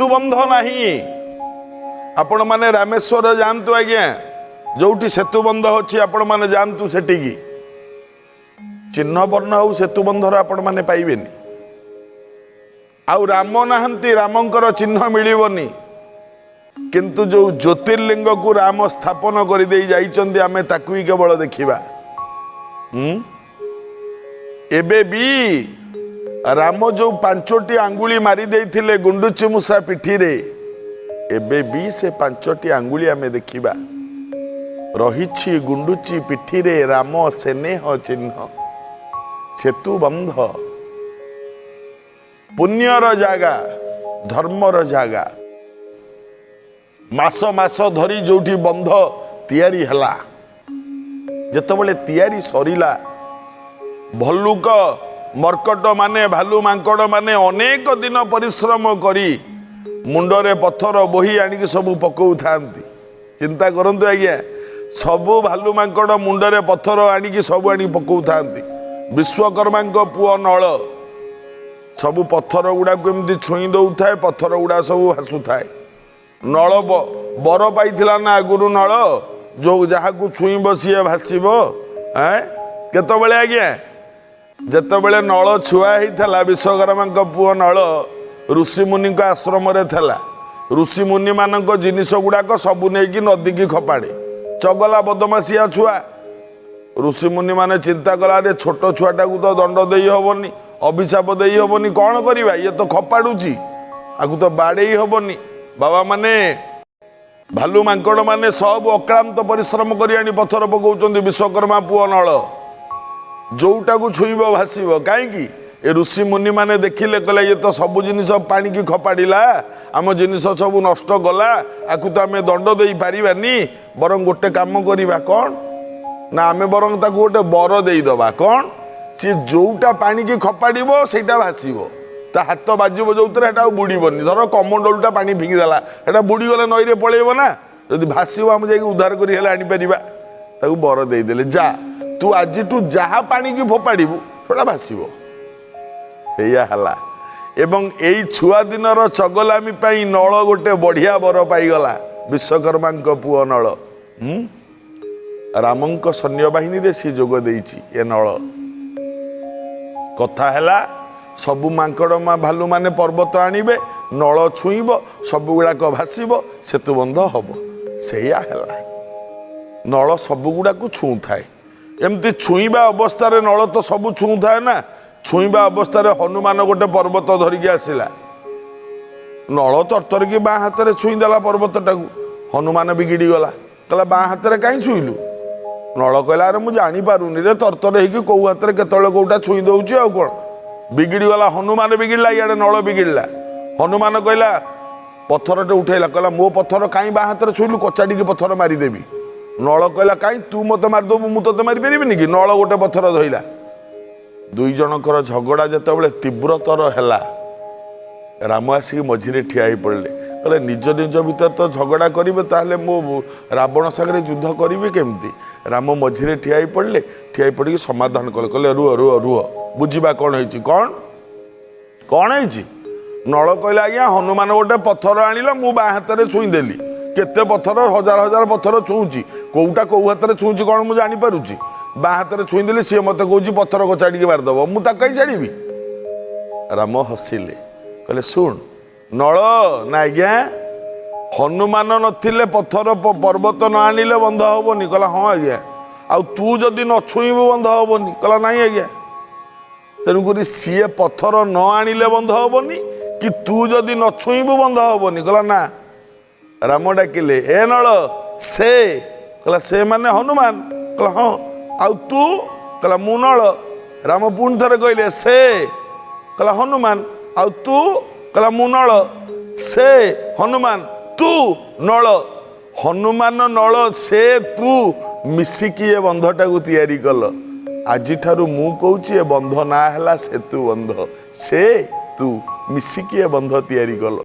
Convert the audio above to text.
सेतु बंध नहीं आपण माने रामेश्वर जानतु आज्ञा जोठी सेतु बंध अच्छी आपण माने जानतु सेटिकी चिन्ह वर्ण हो सेतु बंधर आपण माने पाइबेनी आउ राम नाहंती रामंकर चिन्ह मिलिबनी किंतु जो ज्योतिर्लिंग को राम स्थापन कर दे जाइचंदी आमे ताकू ही केवल देखिबा एबे भी राम जो पांचटी आंगुली मारी देथिले गुंडुची मूसा पिठी रे एबे भी से पांचटी आंगुली आमे देखिबा रहिछि गुंडुची पिठी रे राम स्नेह चिन्ह सेतु बंध पुण्यर जागा धर्मर जागा मास मास धरी जोठी बंध तैयारी हला जेतबेले तैयारी सरिला भल्लुक मर्कट माने भालू मांकड़ माने अनेक दिन परिश्रम करी मुंडरे पत्थर बोही आनिक सब पकौ थांती चिंता करंतु आज्ञा सबु भालू मांकड़ मुंडरे पत्थर आनिक सब आनी पकौ थांती विश्वकर्मा पुओ नल सबु पत्थर गुड़ा को एमती छुई दौए पत्थर गुड़ा सब भासु थाए नल बर पाई ना आगुरी नल जो जहाँ को छुई सी भाषब केतबेले आज्ञा जेतबेले नल छुआ होता विश्वकर्मा पुओ नल ऋषिमुनि आश्रम ऋषिमुनि मान जिनिस गुड़ाक सबू नहीं नदी की खपाड़े चगला बदमाशिया छुआ ऋषिमुनि माने चिंता कला रे छोट छुआटा को तो दंड दे हेनी अभिशाप दे हेनी कौन करवा ये तो खपाड़ुची आगु तो बाड़े हेनी बाबा माने भालू मांकड़ माने सब अक्लांत परिश्रम कर पत्थर पकाउछन्ति विश्वकर्मा पुओ नल जोटा को छुईब भाषब कहीं ऋषि मुनि माने देखिले कहले ये तो सब जिनिस पानी की खपाड़ा आम जिनिस सब नष्ट गला आकु तो आम दंड दे पारिबानी बरं गोटे काम करवा कौन ना आम बरं ताकू गोटे बर देदबा कौन सी जोटा पानी की खपाड़ से भाषब ता हाथ बाजब जो बुड़बनी धर कमंडलटा पानी फिंगिदेला एटा बुड़ीगले नई पलैब ना जदि भाषब आम जा उद्धार कर बर देदेले जा तू आज तू जहाँ पानी की फोपाड़ू थोड़ा भाषब एवं यही छुआ दिन चगलामी नल गोटे बढ़िया बर पाईगला विश्वकर्मा पुओ नल रामंक सैन्य बाहिनी रे सी जोग देइछि ए नल कथा हैला सबु मांकड़ भालू माने पर्वत आणिबे नल छुईब सब गुड़ाक भाषब सेतु बंध हम से नल सब गुड़ाक छुँ थाए एमती छुईबा अवस्था नल तो सब छुँ थाए ना छुईबा अवस्था हनुमान गोटे पर्वत धरिकी आसला नल तरतर की बाँ हाथ में छुईदेला पर्वतटा को हनुमान बिगिड़ी गला कहला बाँ हाथ में कहीं छुईलु नल कहला अरे मुझे जापारूनी रे तरतर हो कौ हाथ में केतले कौटा छुई दौची आ कौन बिगिड़ी गला हनुमान बिगिड़ला इे नल बिगिड़ला हनुमान कहला पत्थरटे उठेला कहला मो पत्थर कहीं बाँ हाथ में छुईलु कचाड़ी पत्थर मारिदेवी नल कहला कहीं तू मत मारिदेबू मु ते मारिपारि कि नल गोटे पत्थर धइला दुई जनकर झगड़ा जितेबाला तीव्रतर है राम आसिक मझे ठिया पड़े कहले निज निज भीतर तो झगड़ा करेंगे ताहले मो रावण सागर युद्ध करी केमती राम मझे ठिया पड़े ठिया पड़ी समाधान कले कहले रुह रुह रुह बुझा कौन है कौन कौन है नल कहले आज्ञा हनुमान गोटे पत्थर आनिल मु बाँ हाथ में छुईदेली केते पत्थर हजार हजार पत्थर छुँची कौटा कौ हाथ में छुँची कौन मुझे जानीपारुची बाँ हाथ में छुईदेली सी मत कौच पत्थर कचाड़ी मारिदेव मुझे कहीं छाड़ी राम हसिले कहले शुण नल ना आज्ञा हनुमान नथिले पत्थर पर्वत न आनिले बंध हेनी कहला हाँ आज्ञा आ तू जदि न छुईबू बंध हेनी कहला नाई आज्ञा तेणुक सी पत्थर न आनिले बंध हेनी कि तू जदि न छुईबू बंध हेनी कहला ना राम डाकिले ए नल से कहला से माने हनुमान कहला हाँ आउ तू कहला मु नल राम पुणी थरे कहले से कहला हनुमान आउ तू कहला मु नल से हनुमान तू नल हनुमान नल से तू मिसिकी ए बंधटा को तैयारी कल आज ठारू मु कहूँ ए बंध ना है सेतु बंध से तू मिसिकी ए बंध तैयारी कल